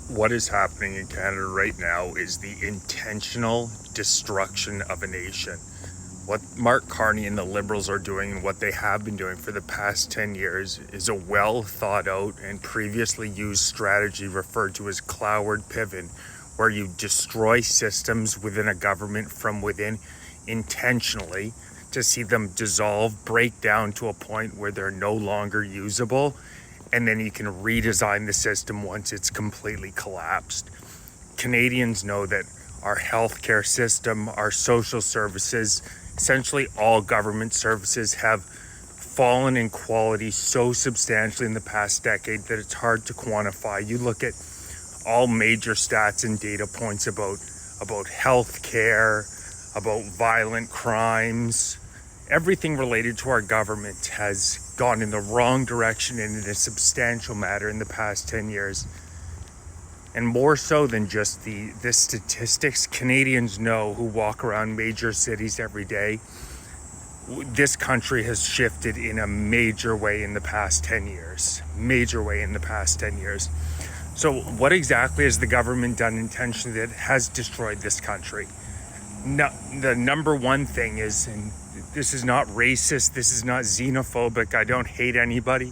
What is happening in Canada right now is the intentional destruction of a nation. What Mark Carney and the Liberals are doing and what they have been doing for the past 10 years is a well thought out and previously used strategy referred to as cloward pivot, where you destroy systems within a government from within intentionally to see them dissolve, break down to a point where they're no longer usable, and then you can redesign the system once it's completely collapsed. Canadians know that our healthcare system, our social services, essentially all government services have fallen in quality so substantially in the past decade that it's hard to quantify. You look at all major stats and data points about healthcare, about violent crimes. Everything related to our government has gone in the wrong direction and in a substantial matter in the past 10 years. And more so than just the statistics, Canadians know who walk around major cities every day. This country has shifted in a major way in the past 10 years. Major way in the past 10 years. So what exactly has the government done intentionally that has destroyed this country? No, the number one thing is, and this is not racist, this is not xenophobic, I don't hate anybody,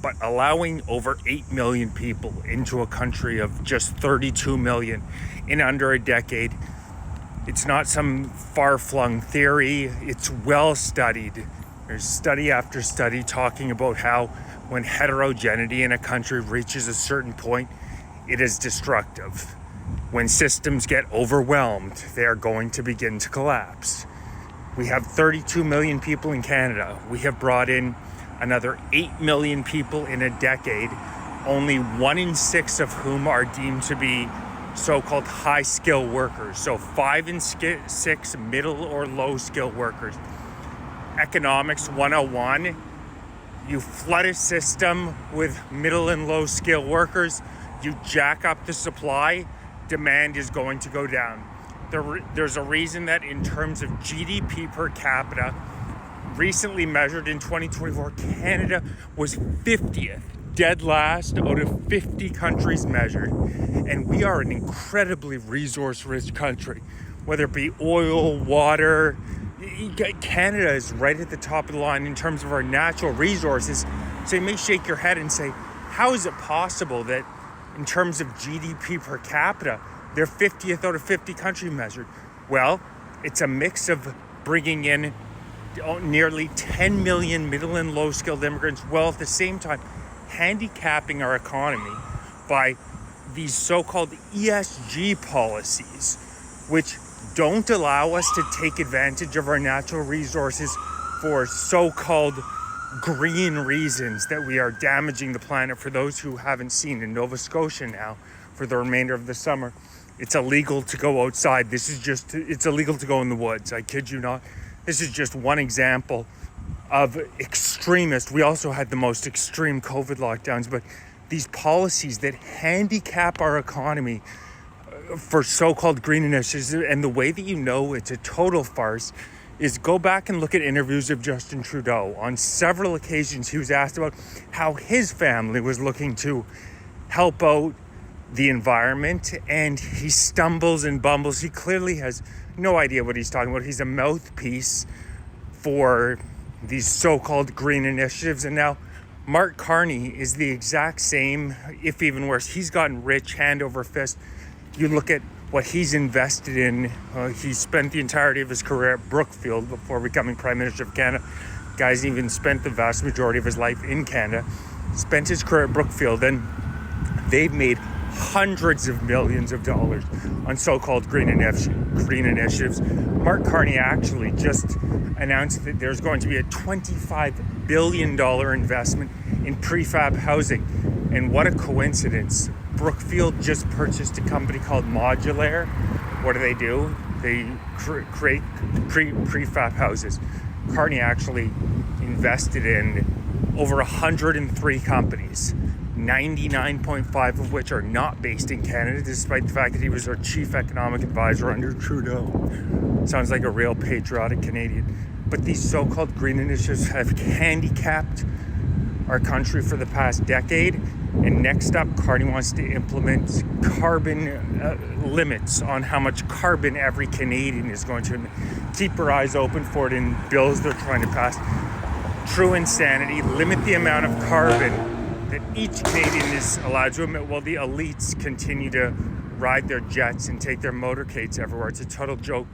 but allowing over 8 million people into a country of just 32 million in under a decade, it's not some far-flung theory, it's well studied. There's study after study talking about how when heterogeneity in a country reaches a certain point, it is destructive. When systems get overwhelmed, they are going to begin to collapse. We have 32 million people in Canada. We have brought in another 8 million people in a decade, only 1 in 6 of whom are deemed to be so-called high-skill workers. So 5 in 6 middle or low-skill workers. Economics 101, you flood a system with middle and low-skill workers, you jack up the supply, demand is going to go down. There's a reason that in terms of GDP per capita, recently measured in 2024, Canada was 50th, dead last out of 50 countries measured. And we are an incredibly resource-rich country, whether it be oil, water. Canada is right at the top of the line in terms of our natural resources. So you may shake your head and say, how is it possible that in terms of GDP per capita, they're 50th out of 50 countries measured? Well, it's a mix of bringing in nearly 10 million middle and low skilled immigrants, while at the same time handicapping our economy by these so-called ESG policies, which don't allow us to take advantage of our natural resources for so-called green reasons that we are damaging the planet. For those who haven't seen, in Nova Scotia now, for the remainder of the summer, it's illegal to go outside. It's illegal to go in the woods. I kid you not. This is just one example of extremist. We also had the most extreme COVID lockdowns, but these policies that handicap our economy for so-called green initiatives, and the way that you know it's a total farce is go back and look at interviews of Justin Trudeau. On several occasions, he was asked about how his family was looking to help out the environment, and he stumbles and bumbles. He clearly has no idea what he's talking about. He's a mouthpiece for these so-called green initiatives. And now Mark Carney is the exact same, if even worse. He's gotten rich hand over fist. You look at what he's invested in. He spent the entirety of his career at Brookfield before becoming Prime Minister of Canada. Guy's even spent the vast majority of his life in Canada. Spent his career at Brookfield, and they've made hundreds of millions of dollars on so-called green initiatives. Mark Carney actually just announced that there's going to be a $25 billion investment in prefab housing. And what a coincidence. Brookfield just purchased a company called Modular. What do? They create prefab houses. Carney actually invested in over 103 companies, 99.5 of which are not based in Canada, despite the fact that he was our chief economic advisor under Trudeau. Sounds like a real patriotic Canadian. But these so-called green initiatives have handicapped our country for the past decade. And next up, Carney wants to implement carbon limits on how much carbon every Canadian is going to keep our eyes open for it in bills they're trying to pass. True insanity. Limit the amount of carbon that each Canadian is allowed to emit while the elites continue to ride their jets and take their motorcades everywhere. It's a total joke.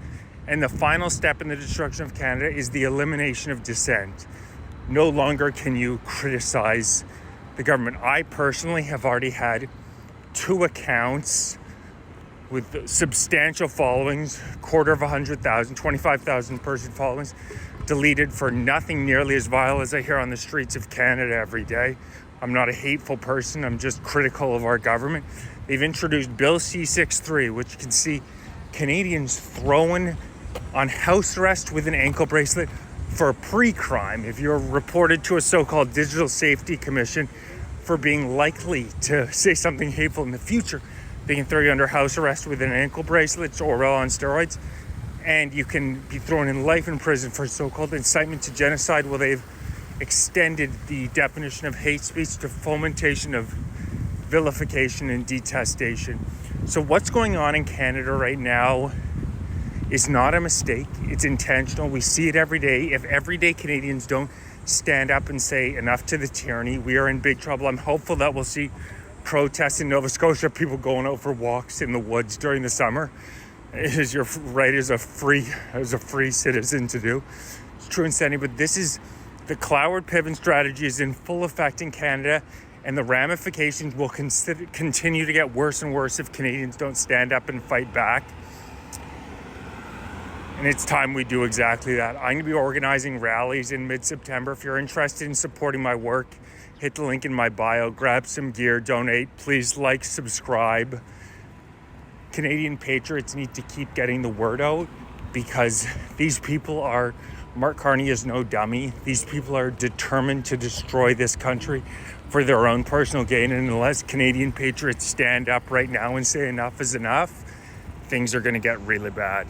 And the final step in the destruction of Canada is the elimination of dissent. No longer can you criticize the government. I personally have already had 2 accounts with substantial followings, 250,000, 25,000 person followings, deleted for nothing nearly as vile as I hear on the streets of Canada every day. I'm not a hateful person. I'm just critical of our government. They've introduced Bill C-63, which you can see Canadians thrown on house arrest with an ankle bracelet for a pre-crime. If you're reported to a so-called Digital Safety Commission for being likely to say something hateful in the future, they can throw you under house arrest with an ankle bracelet. It's Orwell on steroids. And you can be thrown in life in prison for so-called incitement to genocide. Well, they've extended the definition of hate speech to fomentation of vilification and detestation. So what's going on in Canada right now is not a mistake. It's intentional. We see it every day. If everyday Canadians don't stand up and say enough to the tyranny, we are in big trouble. I'm hopeful that we'll see protests in Nova Scotia, people going out for walks in the woods during the summer. It is your right as a free citizen to do. It's true insanity, but this is the Cloward Piven strategy is in full effect in Canada, and the ramifications will continue to get worse and worse if Canadians don't stand up and fight back. And it's time we do exactly that. I'm going to be organizing rallies in mid-September. If you're interested in supporting my work, hit the link in my bio, grab some gear, donate. Please like, subscribe. Canadian patriots need to keep getting the word out because these people are, Mark Carney is no dummy. These people are determined to destroy this country for their own personal gain. And unless Canadian patriots stand up right now and say enough is enough, things are going to get really bad.